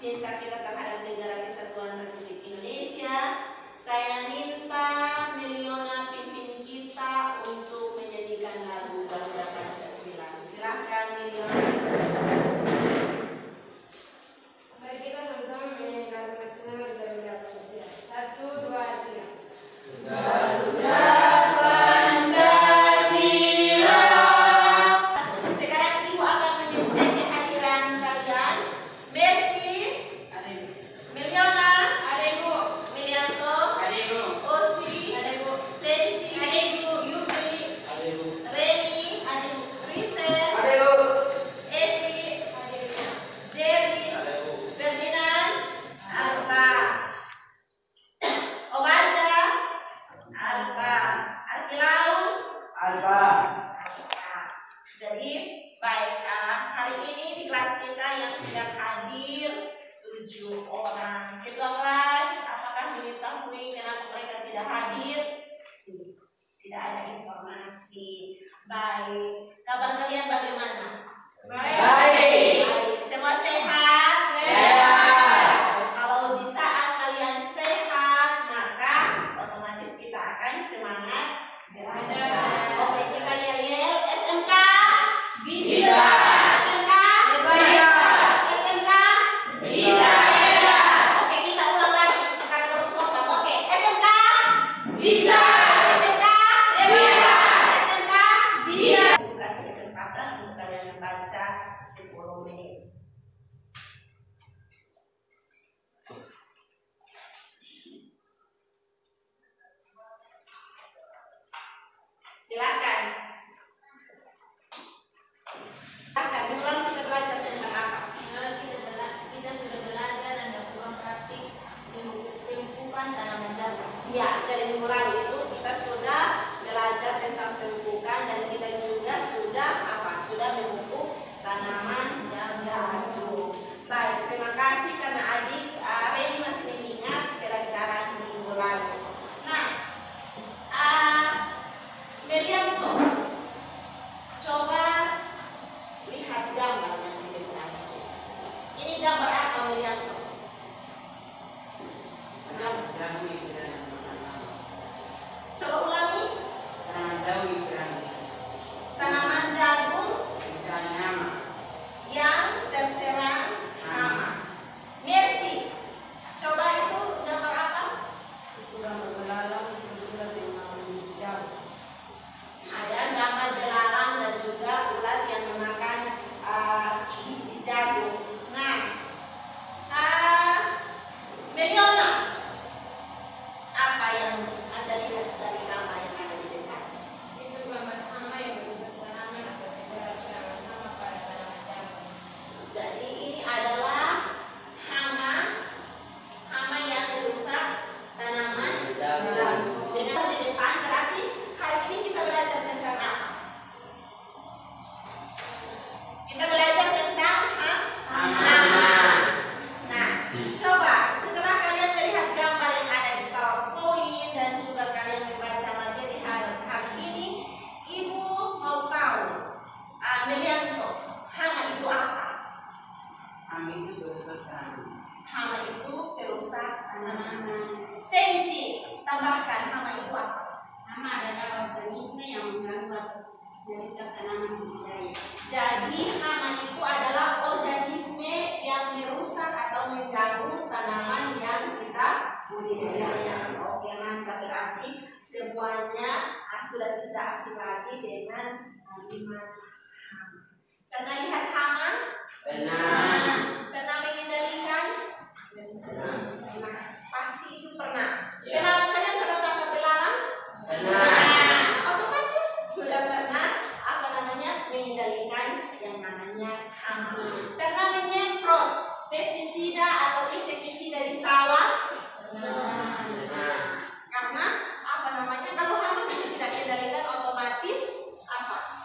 cinta kita terhadap negara Kesatuan Republik Indonesia. Saya minta Meliona pimpin kita untuk menyanyikan lagu Garuda Pancasila. Silahkan Meliona. Mari kita sama-sama menyanyi lagu nasional Garuda Pancasila. 1, 2, 3. Garuda Pancasila. Sekarang Ibu akan menyucek kehadiran kalian. Mercy, Meliona, Milianto, Osi, Senci, Yuri, Reni, Risen, Evi, Jerry, Ferdinand, Alba, Obaja, Alba, Arkilaus, Alba. Jadi baik, hari ini di kelas kita yang sudah hadir 7 orang. Ketua kelas, apakah mengetahui kenapa mereka tidak hadir? Tidak ada informasi. Baik, kabar kalian bagaimana? Baik. Semua sehat? Kalau di saat kalian sehat, maka otomatis kita akan semangat belajar. Oke, kita yel-yel SMK. Bisa. SMK. Bisa. SMK. Bisa. Oke, kita ulang lagi karena belum kompak. Oke, SMK. Bisa. SMK. Bisa. SMK. Bisa. Kasih kesempatan untuk kalian membaca 10 menit. Silakan. Silakan, diulang kita belajar tentang apa? Kita sudah belajar dan lakukan praktik pemupukan tanaman jagung. Ya, jadi minggu lalu itu kita sudah belajar tentang pemupukan dan kita juga sudah Sudah memupuk tanaman jagung. Baik, terima kasih karena adik Reni masih mengingat pelajaran minggu lalu. Nah, Melianto, coba lihat gambar yang di depan sini. Ini gambar apa Melianto? Coba ulangi. Tanaman jagung yang terserang hama. Mercy, coba itu gambar apa? Ada gambar belalang dan juga ulat yang memakan biji jagung. Nah, Meliona, apa yang Anda lihat dari gambar yang ada di depan? Itu gambar hama yang merusak tanaman atau negara serangan hama pada tanaman jagung. Jadi ini adalah hama yang merusak tanaman jagung. Dengan di depan berarti hari ini kita belajar tentang apa? Kita belajar tentang hama. Nah, coba setelah kalian melihat gambar yang ada di PowerPoint dan juga kalian membaca materi hari ini, Ibu mau tahu, Melianto, hama itu apa? Hama itu perusak tanaman. Senci, tambahkan hama itu apa? Hama adalah organisme yang mengganggu atau merusak tanaman budidaya. Jadi hama itu adalah organisme yang merusak atau mengganggu tanaman yang kita budidaya. Oke, mantap, berarti semuanya sudah tidak asing lagi dengan kalimat hama. Pernah lihat hama? Pernah mengendalikan? Pernah. Pasti itu pernah. Kalian pernah tangkap belalang? Otomatis sudah pernah mengendalikan yang namanya hama. Pernah menyemprot pestisida atau insektisida di sawah? Karena kalau hama itu tidak dikendalikan, otomatis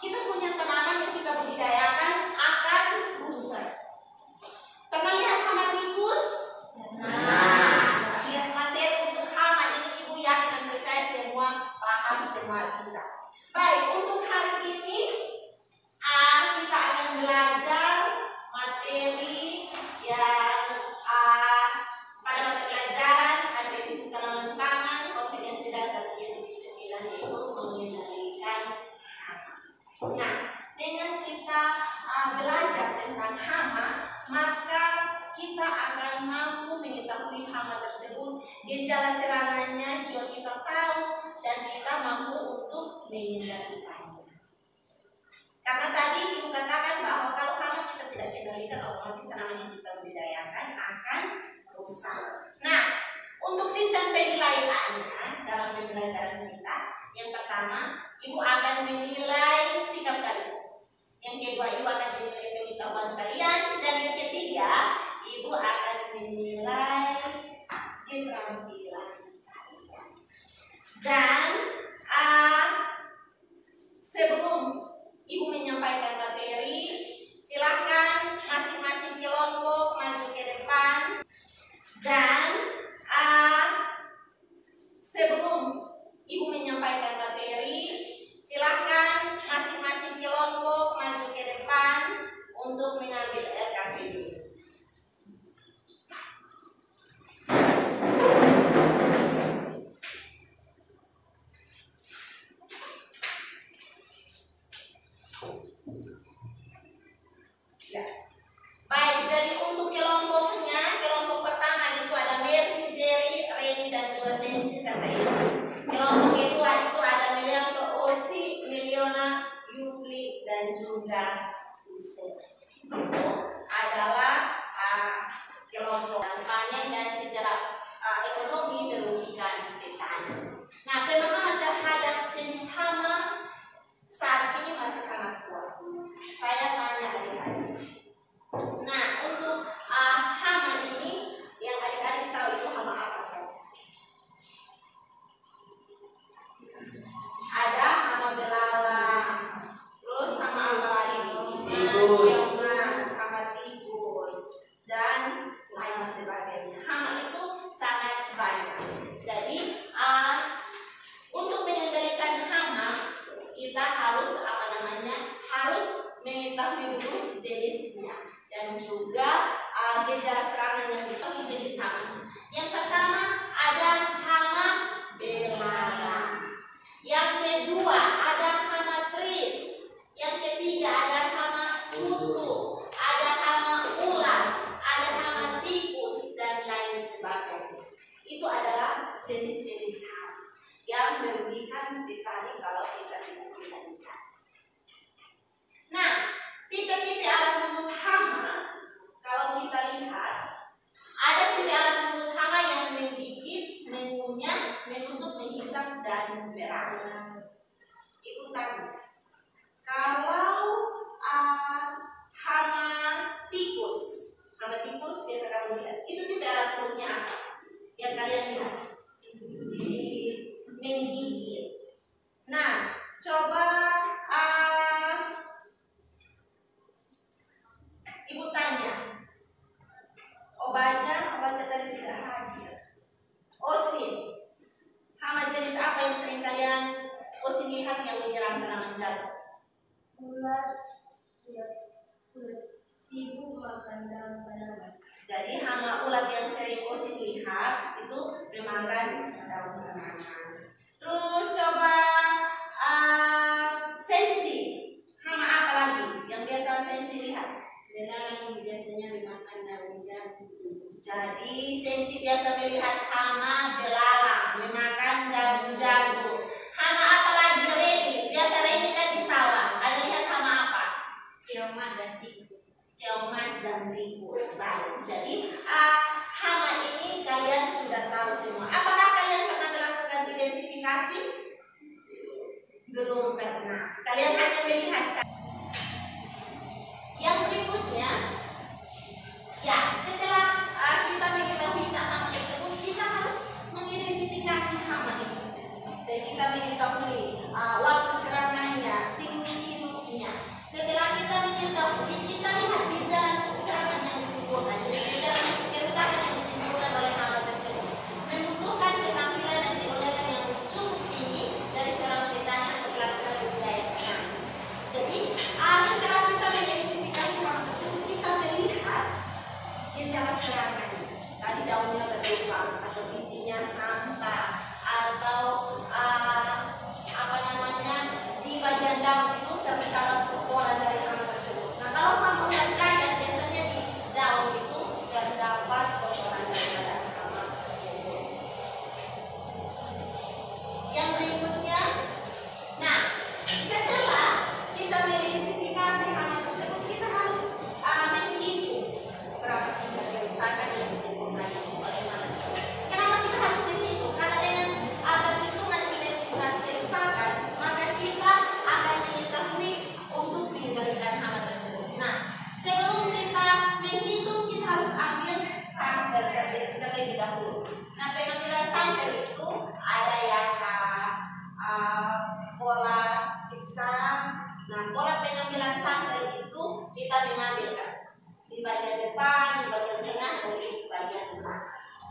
kita punya tanaman yang kita budidayakan akan rusak. Pernah lihat hama tikus? mampu mengetahui hama tersebut, gejala serangannya juga kita tahu, dan kita mampu untuk mengendalikannya. Karena tadi Ibu katakan bahwa kalau hama kita tidak kendalikan, otomatis tanaman yang kita budidayakan akan rusak. Nah, untuk sistem penilaiannya dalam pembelajaran kita, yang pertama, Ibu akan menilai sikap kalian. Yang kedua, Ibu akan menilai pengetahuan kalian. Dan yang ketiga, Ibu akan menilai keterampilan kalian. Dan sebelum Ibu menyampaikan materi, silakan masing-masing kelompok maju ke depan. Dan sebelum Ibu menyampaikan materi, silakan masing-masing kelompok maju ke depan untuk mengambil RKPD. Ya. Baik, jadi untuk kelompoknya, kelompok pertama itu ada Mercy, Jerry, Reni, dan juga Sensi serta Eci. Kelompok kedua itu ada Melianto, Osi, Miliona, Yupli, dan juga Isel. Itu adalah kelompok kampanye dan secara ekonomi merugikan petani. Nah, pemahaman terhadap jenis hama saat ini masih sangat kuat. Saya tanya adik-adik. Nah, untuk hama ini yang adik-adik tahu itu hama apa saja? Ada hama belalang, terus hama apa lagi? Tikus, hama tikus, dan lain sebagainya. Hama itu sangat banyak. Jadi untuk mengendalikan hama kita harus harus mengetahui dulu jenisnya dan juga gejala serangan yang diketahui jenis hama. Yang pertama ada hama belalang. Yang kedua ada hama trips. Yang ketiga ada hama kutu, ada hama ulat, ada hama tikus, dan lain sebagainya. Itu adalah jenis-jenis hama yang merugikan petani kalau kita tidak kendalikan. Nah, tipe-tipe alat mengukur hama kalau kita lihat ada tipe alat mengukur hama yang menggigit, mengunyah, menusuk, menghisap, dan beranak. Itu tadi. Kalau hama tikus biasa kamu lihat. Itu tipe alat mengukurnya apa? Yang kalian lihat? Menggigit. Nah, coba Ibu tanya, Obaja tadi tidak hadir. Osin, hama jenis apa yang sering kalian Osin lihat yang menyerang tanaman jagung? Ulat, ibu makan daun tanaman. Jadi hama ulat yang sering Osin lihat itu memakan daun tanaman. Terus coba Senci, hama apa lagi yang biasa Senci lihat? Belalang biasanya memakan daun jagung. Jadi Senci biasa melihat hama belalang memakan daun jagung. Hama apa lagi Reni? Biasa Reni kan di sawah. Ada lihat hama apa? Keong dan tikus. Keong dan tikus. Baik. Jadi hama ini kalian sudah tahu semua. Apakah kalian pernah melakukan identifikasi? Belum pernah. Kalian hanya melihat saja. Yang berikutnya, ya setelah kita mengetahui hama tersebut, kita harus mengidentifikasi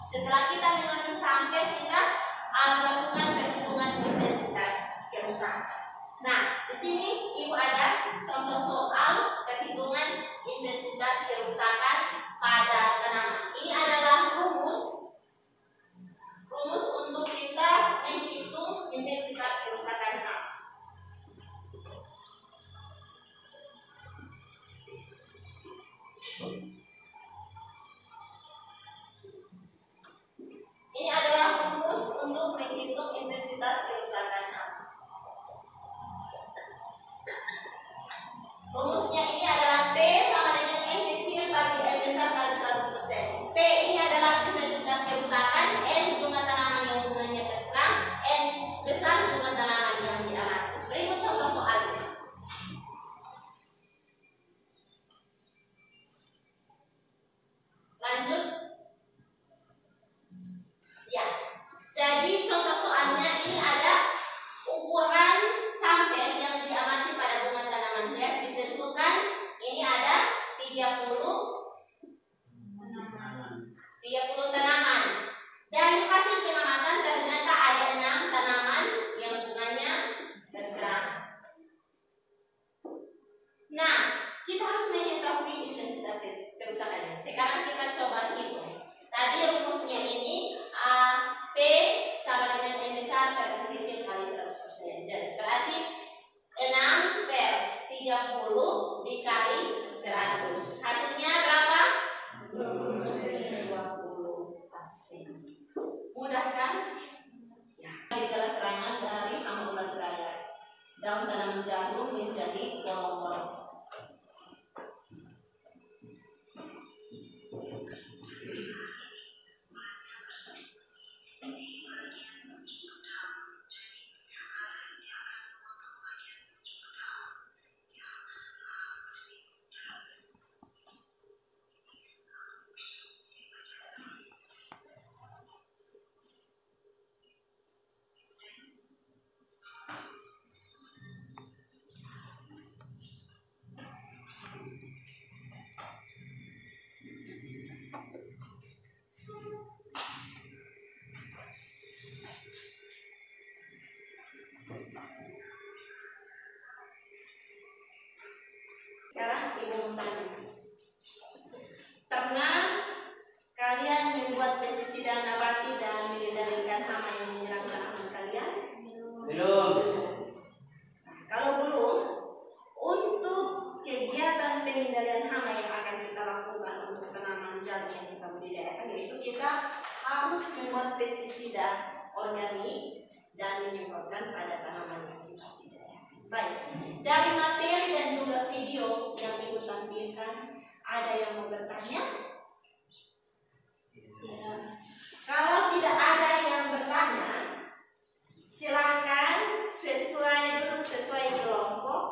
Setelah kita mengambil sampel, kita melakukan perhitungan intensitas kerusakan. Nah, di sini Ibu ada contoh soal perhitungan intensitas kerusakan pada tanaman. Ini adalah rumus untuk kita menghitung intensitas kerusakan hama. Ini adalah rumus untuk menghitung intensitas kerusakan hama. Rumusnya ini adalah P sama dengan N kecil bagi N besar kali 100%. P ini adalah intensitas kerusakan, N jumlah tanaman yang bunganya terserang, N besar jumlah tanaman yang diamati. Berikut contoh soalnya. Lanjut. Ya, jadi contoh soalnya ini ada ukuran sampel yang diamati pada bunga tanaman hias ditentukan. Ini ada 30 tanaman. Dari hasil pengamatan ternyata ada 6 tanaman yang bunganya berserang. Nah, kita harus mengetahui intensitas kerusakannya. Sekarang kita coba hitung. Tadi rumusnya ini P sama dengan N besar per N kecil kali 100%. Jadi berarti 6 per 30 dikali 100. Hasilnya berapa? 20%. Mudah kan? Ya. Gejala serangan dari hama ulat raya. Daun tanaman jagung menjadi bolong-bolong. Sekarang Ibu bertanya, pernah kalian membuat pestisida nabati dan mengendalikan hama yang menyerang tanaman kalian? Belum. Kalau belum, untuk kegiatan pengendalian hama yang akan kita lakukan untuk tanaman jagung yang kita budidayakan, yaitu kita harus membuat pestisida organik dan menyemprotkan pada tanaman yang kita budidayakan. Baik, dari materi dan juga video yang Ibu tampilkan, ada yang mau bertanya? Tidak. Kalau tidak ada yang bertanya, silakan duduk sesuai kelompok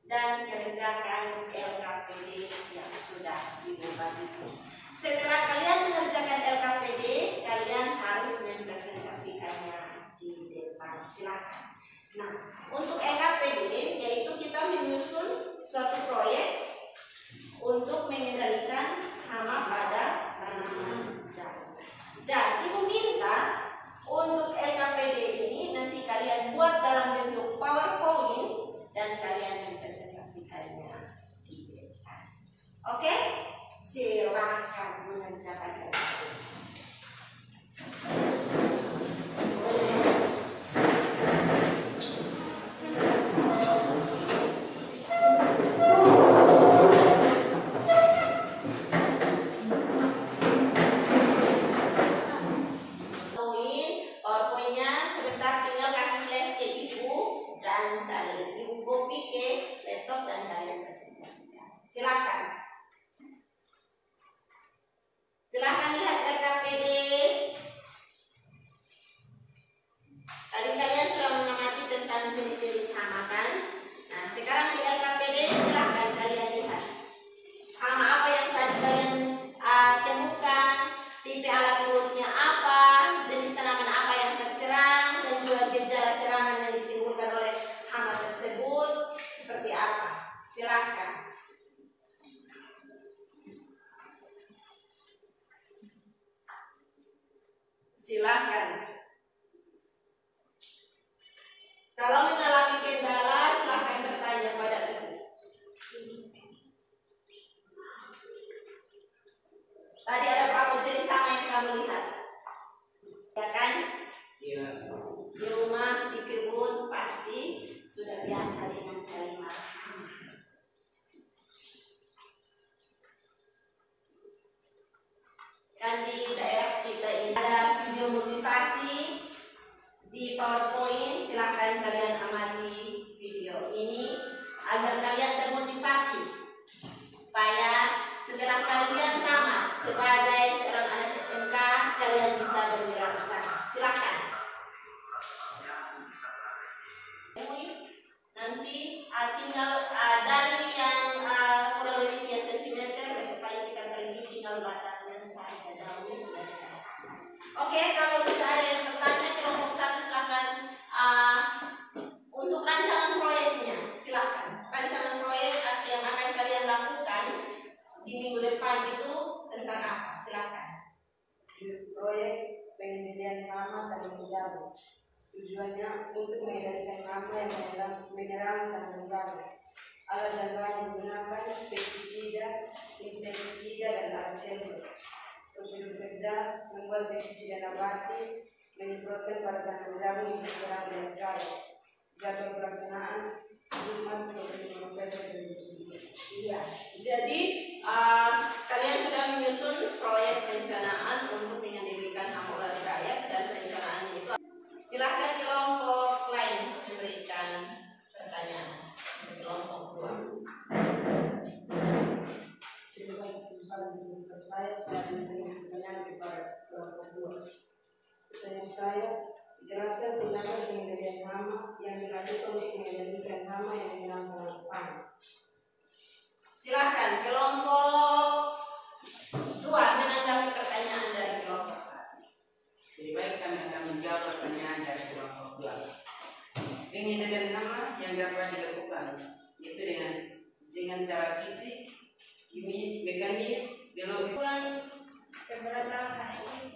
dan kerjakan LKPD yang sudah Ibu bagikan. Setelah kalian mengerjakan LKPD, kalian harus mempresentasikannya di depan. Silakan. Nah, untuk LKPD yaitu kita menyusun suatu proyek untuk mengendalikan hama pada tanaman jagung. Dan Ibu minta untuk LKPD ini nanti kalian buat dalam bentuk PowerPoint dan kalian mempresentasikannya di depan. Oke? Silakan mengerjakan LKPD. Silakan lihat LKPD. Tadi kalian sudah mengamati tentang jenis-jenis hama kan? Nah, sekarang di LKPD silakan kalian lihat hama apa yang tadi kalian temukan, tipe alat urutnya apa, jenis tanaman apa yang terserang, dan juga gejala serangan yang ditimbulkan oleh hama tersebut seperti apa. Silakan. Silahkan. Kalau mengalami kendala, silahkan bertanya pada ibu. Tadi ada apa jadi sama yang kamu lihat? Ya kan? Iya. Di rumah, di kebun pasti sudah biasa dengan kalimat. Kan di daerah kita ini ada video motivasi di PowerPoint. Silahkan kalian amati video ini agar kalian termotivasi supaya setelah kalian tamat sebagai seorang anak SMK kalian bisa berwirausaha. Silahkan. Nanti tinggal dari yang kurang lebih 3 cm supaya kita pergi tinggal batangnya saja, daunnya sudah ada. Oke, kalau tidak ada yang bertanya kelompok 1 silahkan untuk rancangan proyeknya. Silahkan. Rancangan proyek yang akan kalian lakukan di minggu depan itu tentang apa? Silahkan. Proyek penyediaan nama dan menjaga. Tujuannya untuk mengendalikan hama yang menyerang tanaman jagung. Alat dan bahan yang digunakan pestisida, insektisida, dan alat sembur. Prosedur kerja membuat pestisida nabati, menyemprotkan pada tanaman jagung yang terserang dengan baik. Jadwal pelaksanaan Jumat 25 November 2023. Iya. Jadi kalian sudah menyusun proyek perencanaan untuk menyendirikan hama ular rakyat dan perencanaannya itu. Silakan kelompok lain memberikan pertanyaan. Kelompok 2. Terima kasih kesempatan untuk saya memberikan pertanyaan kepada kelompok 2. Pertanyaan saya, jelaskan tindakan pengendalian hama yang dilakukan untuk mengendalikan hama yang menyerang tanaman pangan. Silakan kelompok 2 menanggapi pertanyaan dari kelompok 1. Jadi baik, kami akan menjawab pertanyaan dari kelompok 2. Pengendalian hama yang dapat dilakukan itu dengan cara fisik, kimia, mekanis, biologis. Keberadaan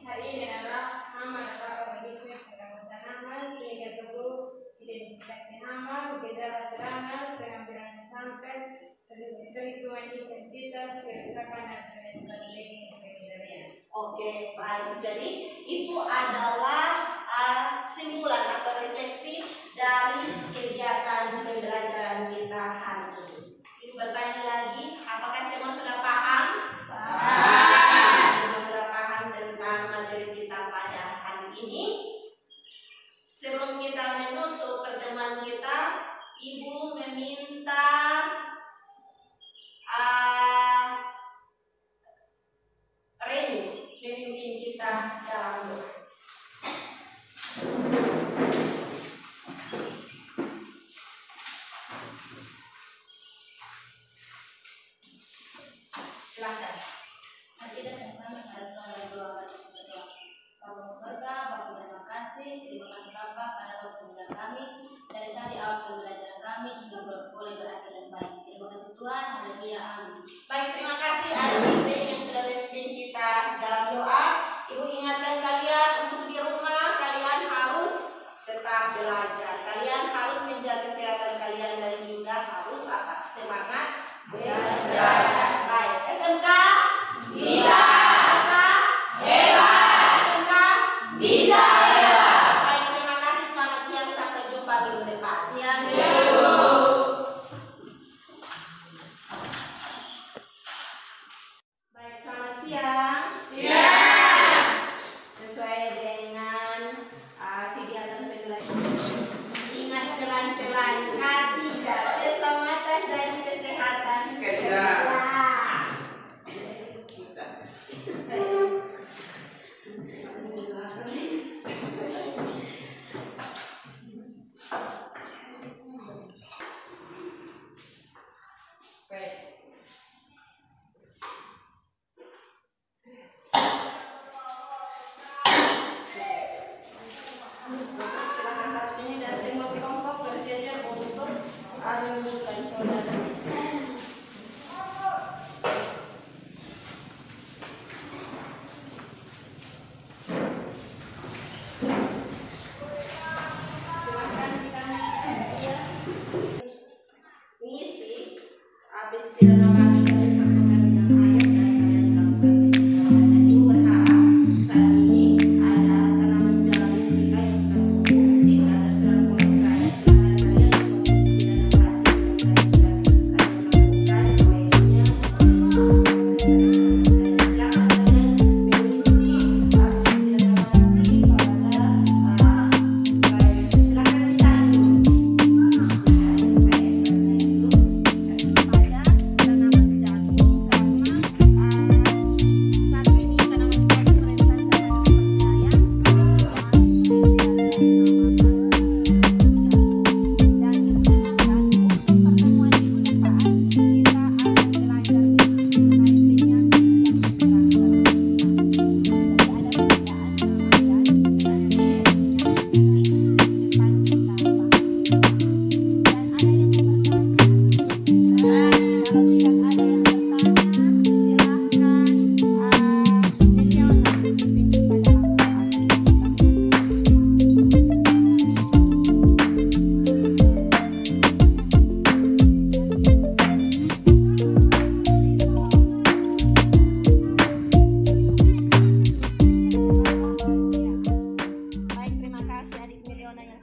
hari ini adalah hama adalah organisme pengganggu tanaman sehingga perlu identifikasi hama, gejala serangan, pengambilan sampel, perhitungan insektivitas, kerusakan dan strategi pengendalian. Oke, baik. Jadi itu adalah simpulan atau refleksi dari kegiatan pembelajaran kita hari ini. Ini bertanya lagi, apakah semua sudah paham? Semua sudah paham tentang materi kita pada hari ini? Sebelum kita menutup pertemuan kita, Ibu meminta Reni memimpin kita dalam doa. Silakan. Mari kita sama-sama saling berdoa kepada Bapa Surga. Bapa, terima kasih Bapa karena Bapa mengajar kami dari tadi awal pembelajaran kami hingga boleh berakhir dengan baik. Terima kasih Tuhan. Haleluya. Amin. Baik, terima kasih adik yang sudah memimpin kita dalam doa. Ibu ingatkan kalian untuk di rumah kalian harus tetap belajar. Kalian harus menjaga kesehatan kalian dan juga harus semangat belajar. Baik, SMK bisa. SMK hebat. SMK bisa hebat. Baik, terima kasih. Selamat siang. Sampai jumpa minggu depan. Siang. Baik, selamat siang. Sesuai dengan kegiatan pembelajaran. Ingat pelan-pelan, hati dan keselamatan dan kesehatan kerja. Silakan taruh sini dan semua kelompok berjejer untuk menunjukkan koordinat.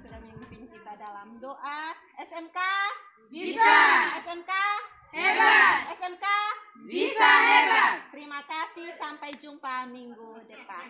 sudah memimpin kita dalam doa. SMK Bisa. SMK Hebat. SMK Bisa hebat. Terima kasih, sampai jumpa minggu depan.